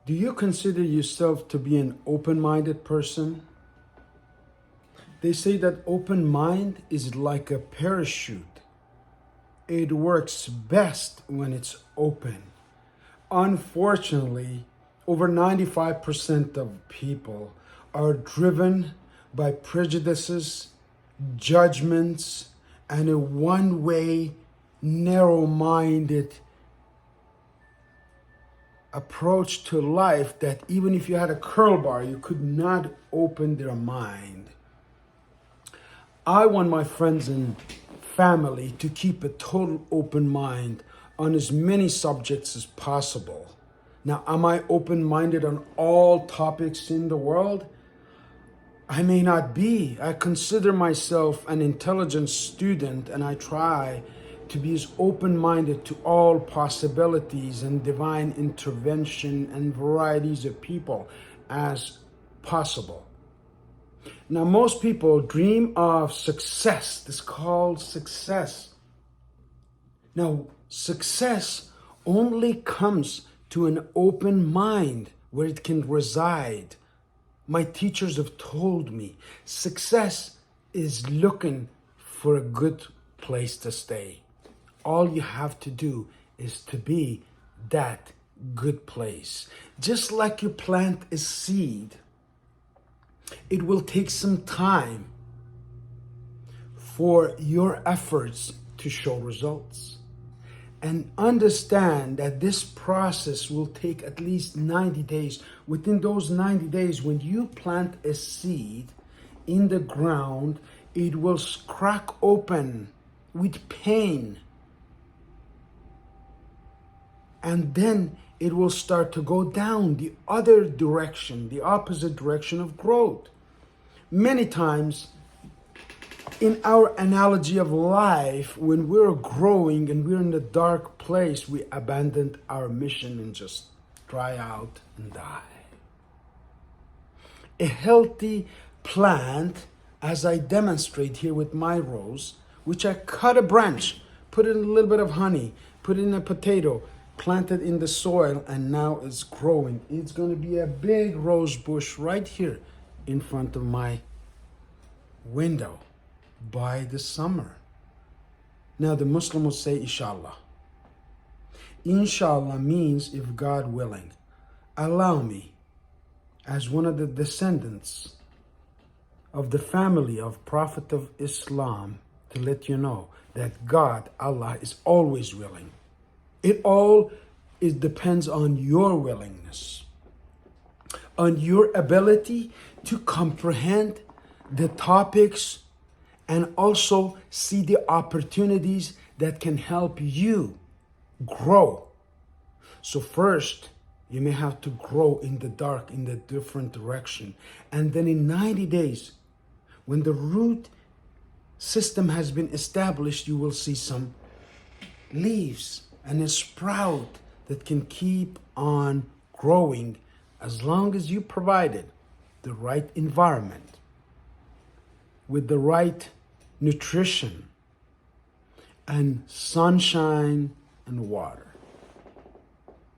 Do you consider yourself to be an open-minded person? They say that open mind is like a parachute. It works best when it's open. Unfortunately, over 95% of people are driven by prejudices, judgments, and a one-way, narrow-minded approach to life that even if you had a curl bar, you could not open their mind. I want my friends and family to keep a total open mind on as many subjects as possible. Now, am I open-minded on all topics in the world? I may not be. I consider myself an intelligent student, and I try to be as open-minded to all possibilities and divine intervention and varieties of people as possible. Now, most people dream of success. This is called success. Now, success only comes to an open mind where it can reside. My teachers have told me success is looking for a good place to stay. All you have to do is to be that good place. Just like you plant a seed, it will take some time for your efforts to show results. And understand that this process will take at least 90 days. Within those 90 days, when you plant a seed in the ground, it will crack open with pain. And then it will start to go down the other direction, the opposite direction of growth. Many times, in our analogy of life, when we're growing and we're in a dark place, we abandon our mission and just dry out and die. A healthy plant, as I demonstrate here with my rose, which I cut a branch, put in a little bit of honey, put in a potato, plant it in the soil, and now it's growing. It's going to be a big rose bush right here in front of my window by the summer. Now the Muslim will say inshallah. Inshallah means if God willing. Allow me, as one of the descendants of the family of Prophet of Islam, to let you know that God, Allah, is always willing. It depends on your willingness, on your ability to comprehend the topics and also see the opportunities that can help you grow. So first, you may have to grow in the dark, in the different direction. And then in 90 days, when the root system has been established, you will see some leaves and a sprout that can keep on growing as long as you provided the right environment with the right nutrition and sunshine and water.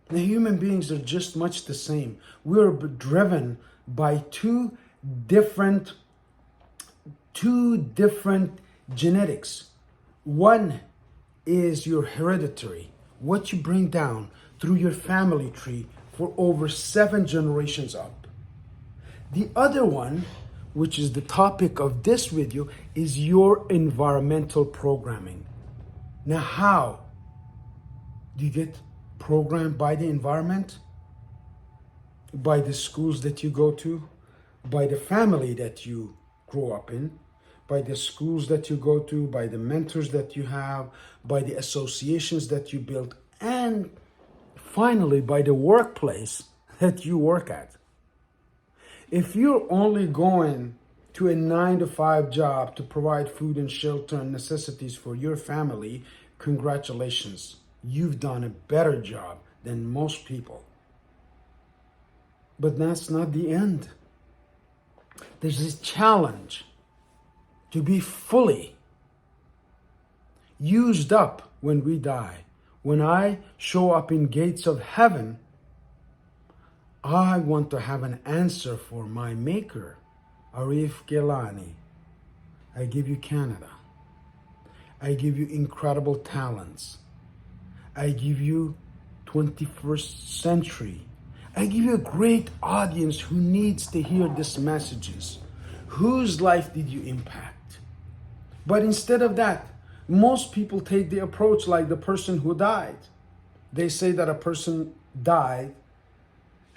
The human beings are just much the same. We're driven by two different genetics. One is your hereditary, what you bring down through your family tree for over 7 generations up. The other one, which is the topic of this video, is your environmental programming. Now, how do you get programmed by the environment? By the schools that you go to, by the family that you grow up in, by the schools that you go to, by the mentors that you have, by the associations that you build, and finally by the workplace that you work at. If you're only going to a 9-to-5 job to provide food and shelter and necessities for your family, congratulations. You've done a better job than most people. But that's not the end. There's this challenge to be fully used up when we die. When I show up in gates of heaven, I want to have an answer for my maker, Arif Gilany. I give you Canada. I give you incredible talents. I give you 21st century. I give you a great audience who needs to hear these messages. Whose life did you impact? But instead of that, most people take the approach like the person who died. They say that a person died,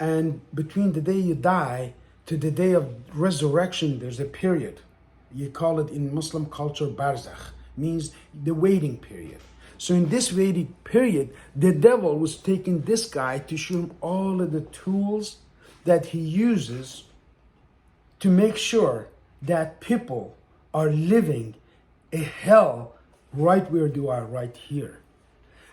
and between the day you die to the day of resurrection, there's a period. You call it in Muslim culture barzakh, means the waiting period. So in this waiting period, the devil was taking this guy to show him all of the tools that he uses to make sure that people are living a hell right where they are right here.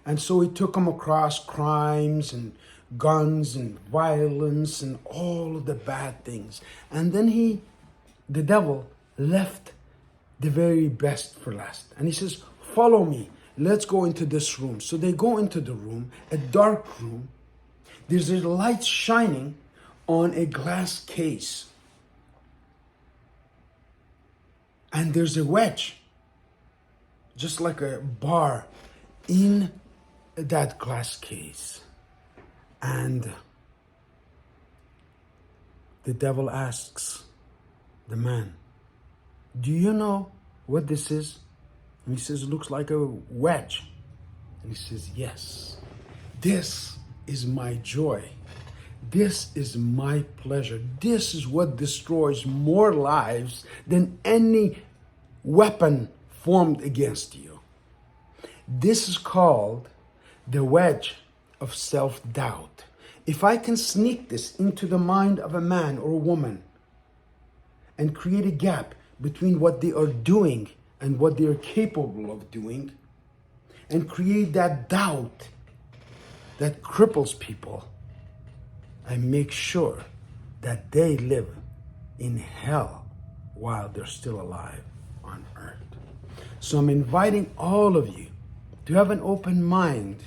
And so he took them across crimes and guns and violence and all of the bad things. And then the devil left the very best for last. And he says, follow me. Let's go into this room. So they go into the room, a dark room. There's a light shining on a glass case. And there's a wedge, just like a bar, in that glass case. And the devil asks the man, do you know what this is? And he says, it looks like a wedge. And he says, yes, this is my joy. This is my pleasure. This is what destroys more lives than any weapon formed against you. This is called the wedge of self-doubt. If I can sneak this into the mind of a man or a woman and create a gap between what they are doing and what they are capable of doing, and create that doubt that cripples people, I make sure that they live in hell while they're still alive on earth. So I'm inviting all of you to have an open mind,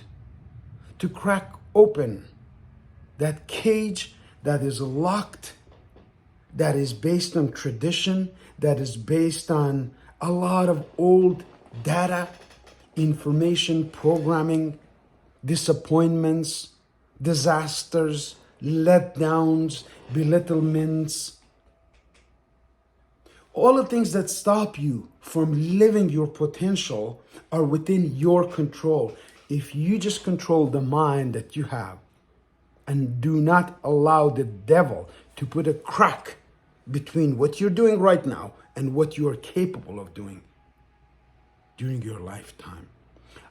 to crack open that cage that is locked, that is based on tradition, that is based on a lot of old data, information, programming, disappointments, disasters, letdowns, belittlements. All the things that stop you from living your potential are within your control. If you just control the mind that you have and do not allow the devil to put a crack between what you're doing right now and what you are capable of doing during your lifetime.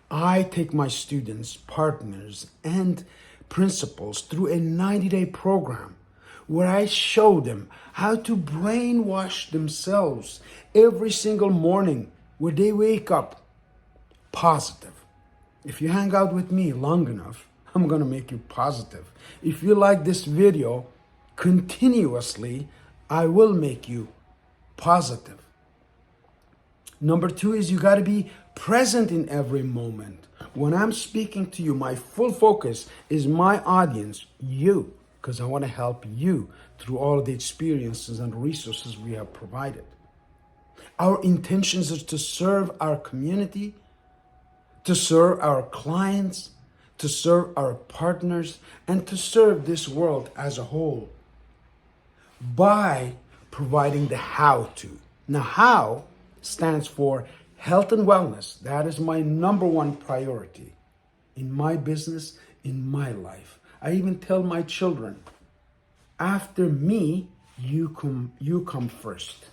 I take my students, partners, and principals through a 90-day program where I show them how to brainwash themselves every single morning where they wake up positive. If you hang out with me long enough, I'm gonna make you positive. If you like this video continuously, I will make you positive. Number 2 is you gotta be present in every moment. When I'm speaking to you, my full focus is my audience, you, because I want to help you through all of the experiences and resources we have provided. Our intentions is to serve our community, to serve our clients, to serve our partners, and to serve this world as a whole by providing the how-to. Now, how stands for health and wellness. That is my number one priority in my business, in my life. I even tell my children, after me, you come first.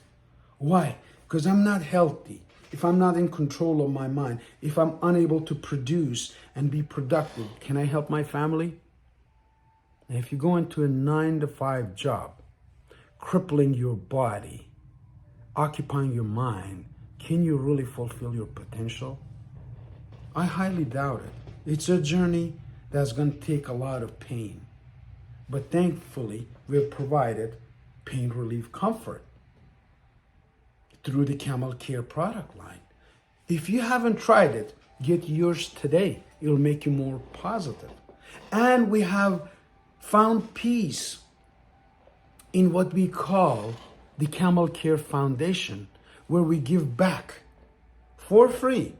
Why? Because I'm not healthy. If I'm not in control of my mind, if I'm unable to produce and be productive, can I help my family? And if you go into a 9-to-5 job, crippling your body, occupying your mind, can you really fulfill your potential? I highly doubt it. It's a journey that's going to take a lot of pain. But thankfully, we've provided pain relief comfort through the Camel Care product line. If you haven't tried it, get yours today. It'll make you more positive. And we have found peace in what we call the Camel Care Foundation, where we give back for free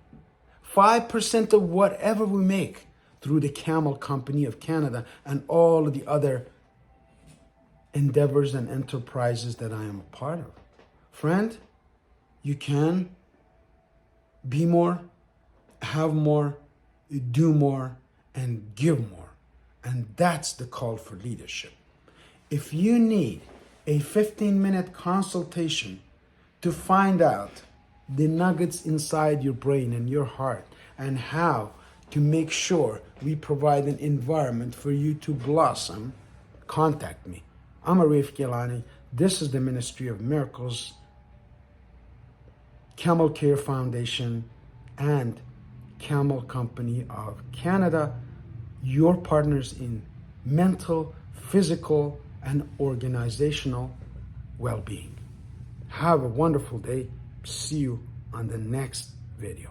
5% of whatever we make through the Camel Company of Canada and all of the other endeavors and enterprises that I am a part of. Friend, you can be more, have more, do more, and give more. And that's the call for leadership. If you need a 15-minute consultation to find out the nuggets inside your brain and your heart and how to make sure we provide an environment for you to blossom, contact me. I'm Arif Gilany. This is the Ministry of Miracles, Camel Care Foundation, and Camel Company of Canada, your partners in mental, physical, and organizational well-being. Have a wonderful day. See you on the next video.